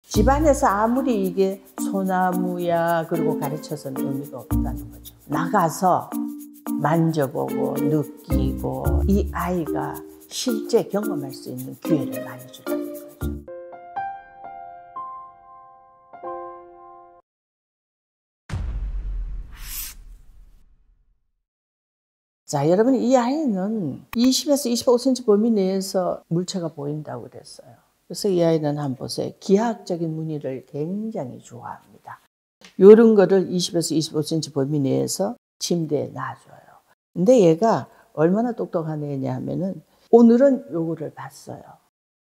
집안에서 아무리 이게 소나무야 그리고 가르쳐서는 의미가 없다는 거죠. 나가서 만져보고 느끼고 이 아이가 실제 경험할 수 있는 기회를 많이 주라는 거죠. 자, 여러분, 이 아이는 20에서 25cm 범위 내에서 물체가 보인다고 그랬어요. 그래서 이 아이는 한번 보세요. 기하학적인 무늬를 굉장히 좋아합니다. 이런 거를 20에서 25cm 범위 내에서 침대에 놔줘요. 근데 얘가 얼마나 똑똑한 애냐 하면은 오늘은 요거를 봤어요.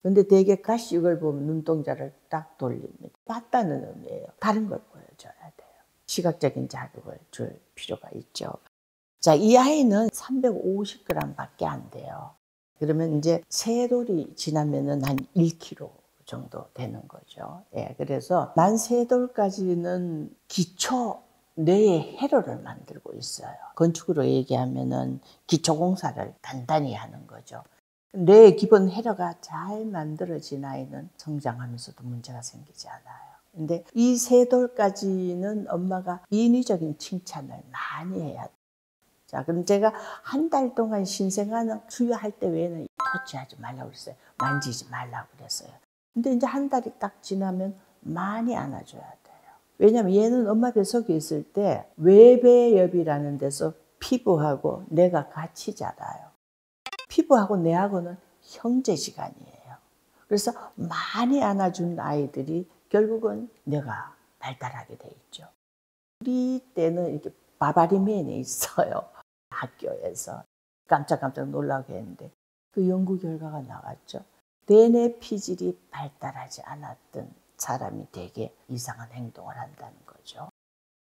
근데 되게 가시 이걸 보면 눈동자를 딱 돌립니다. 봤다는 의미예요. 다른 걸 보여줘야 돼요. 시각적인 자극을 줄 필요가 있죠. 자, 이 아이는 350g 밖에 안 돼요. 그러면 이제 세 돌이 지나면은 한 1kg 정도 되는 거죠. 예, 그래서 만 세 돌까지는 기초 뇌의 회로를 만들고 있어요. 건축으로 얘기하면은 기초공사를 단단히 하는 거죠. 뇌의 기본 회로가 잘 만들어진 아이는 성장하면서도 문제가 생기지 않아요. 근데 이 세 돌까지는 엄마가 인위적인 칭찬을 많이 해야 돼요. 자, 그럼 제가 한 달 동안 신생아는 수유할 때 외에는 터치하지 말라고 그랬어요. 만지지 말라고 그랬어요. 근데 이제 한 달이 딱 지나면 많이 안아줘야 돼요. 왜냐면 얘는 엄마 뱃속에 있을 때 외배엽이라는 데서 피부하고 뇌가 같이 자라요. 피부하고 뇌하고는 형제지간이에요. 그래서 많이 안아준 아이들이 결국은 뇌가 발달하게 돼 있죠. 우리 때는 이렇게 바바리맨에 있어요. 학교에서 깜짝깜짝 놀라게 했는데 그 연구 결과가 나왔죠. 대뇌 피질이 발달하지 않았던 사람이 되게 이상한 행동을 한다는 거죠.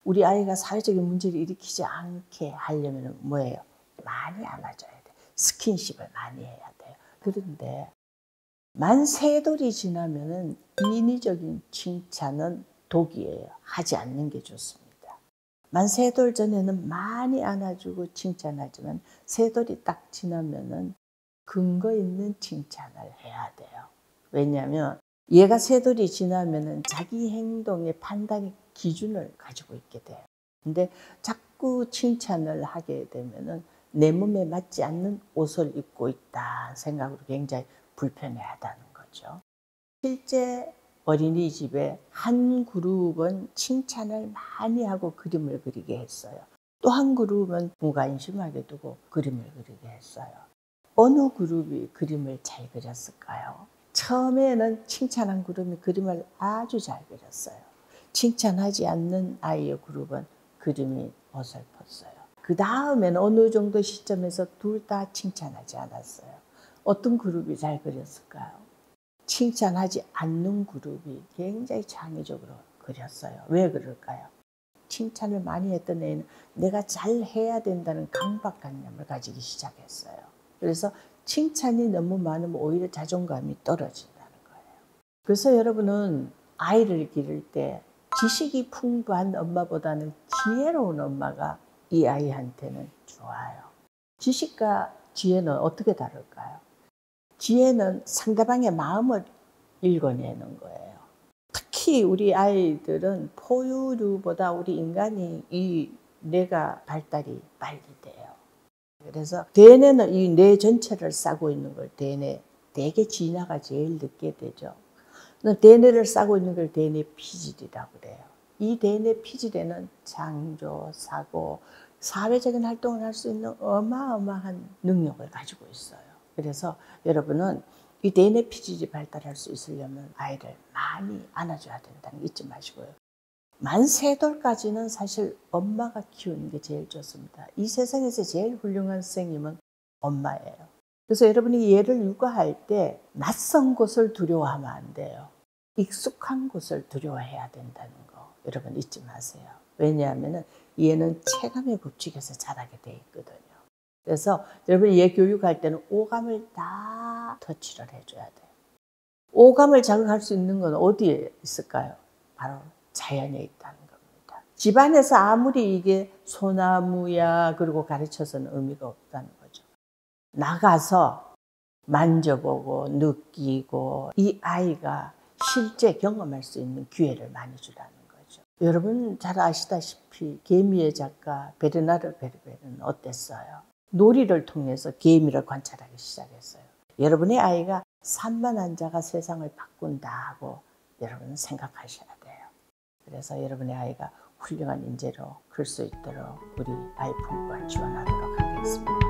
우리 아이가 사회적인 문제를 일으키지 않게 하려면 뭐예요? 많이 안아줘야 돼요. 스킨십을 많이 해야 돼요. 그런데 만 세 돌이 지나면은 인위적인 칭찬은 독이에요. 하지 않는 게 좋습니다. 만 세 돌 전에는 많이 안아주고 칭찬하지만 세 돌이 딱 지나면은 근거 있는 칭찬을 해야 돼요. 왜냐하면 얘가 세 돌이 지나면은 자기 행동의 판단의 기준을 가지고 있게 돼요. 근데 자꾸 칭찬을 하게 되면은 내 몸에 맞지 않는 옷을 입고 있다 생각으로 굉장히 불편해하다는 거죠. 실제 어린이집에 한 그룹은 칭찬을 많이 하고 그림을 그리게 했어요. 또 한 그룹은 무관심하게 두고 그림을 그리게 했어요. 어느 그룹이 그림을 잘 그렸을까요? 처음에는 칭찬한 그룹이 그림을 아주 잘 그렸어요. 칭찬하지 않는 아이의 그룹은 그림이 어설펐어요. 그 다음에는 어느 정도 시점에서 둘 다 칭찬하지 않았어요. 어떤 그룹이 잘 그렸을까요? 칭찬하지 않는 그룹이 굉장히 창의적으로 그렸어요. 왜 그럴까요? 칭찬을 많이 했던 애는 내가 잘해야 된다는 강박관념을 가지기 시작했어요. 그래서 칭찬이 너무 많으면 오히려 자존감이 떨어진다는 거예요. 그래서 여러분은 아이를 기를 때 지식이 풍부한 엄마보다는 지혜로운 엄마가 이 아이한테는 좋아요. 지식과 지혜는 어떻게 다를까요? 지혜는 상대방의 마음을 읽어내는 거예요. 특히 우리 아이들은 포유류보다 우리 인간이 이 뇌가 발달이 빨리 돼요. 그래서 대뇌는 이 뇌 전체를 싸고 있는 걸 대뇌, 대개 진화가 제일 늦게 되죠. 대뇌를 싸고 있는 걸 대뇌 피질이라고 그래요. 이 대뇌 피질에는 창조, 사고, 사회적인 활동을 할 수 있는 어마어마한 능력을 가지고 있어요. 그래서 여러분은 이 대뇌 피질이 발달할 수 있으려면 아이를 많이 안아줘야 된다는 거 잊지 마시고요. 만 세 돌까지는 사실 엄마가 키우는 게 제일 좋습니다. 이 세상에서 제일 훌륭한 선생님은 엄마예요. 그래서 여러분이 얘를 육아할 때 낯선 곳을 두려워하면 안 돼요. 익숙한 곳을 두려워해야 된다는 거 여러분 잊지 마세요. 왜냐하면 얘는 체감의 법칙에서 자라게 돼 있거든요. 그래서 여러분이 얘 교육할 때는 오감을 다 터치를 해줘야 돼요. 오감을 자극할 수 있는 건 어디에 있을까요? 바로 자연에 있다는 겁니다. 집안에서 아무리 이게 소나무야 그리고 가르쳐서는 의미가 없다는 거죠. 나가서 만져보고 느끼고 이 아이가 실제 경험할 수 있는 기회를 많이 주라는 거죠. 여러분 잘 아시다시피 개미의 작가 베르나르 베르베르는 어땠어요? 놀이를 통해서 개미를 관찰하기 시작했어요. 여러분의 아이가 산만한자가 세상을 바꾼다 하고 여러분은 생각하셔야 돼요. 그래서 여러분의 아이가 훌륭한 인재로 클 수 있도록 우리 아이 품부가 지원하도록 하겠습니다.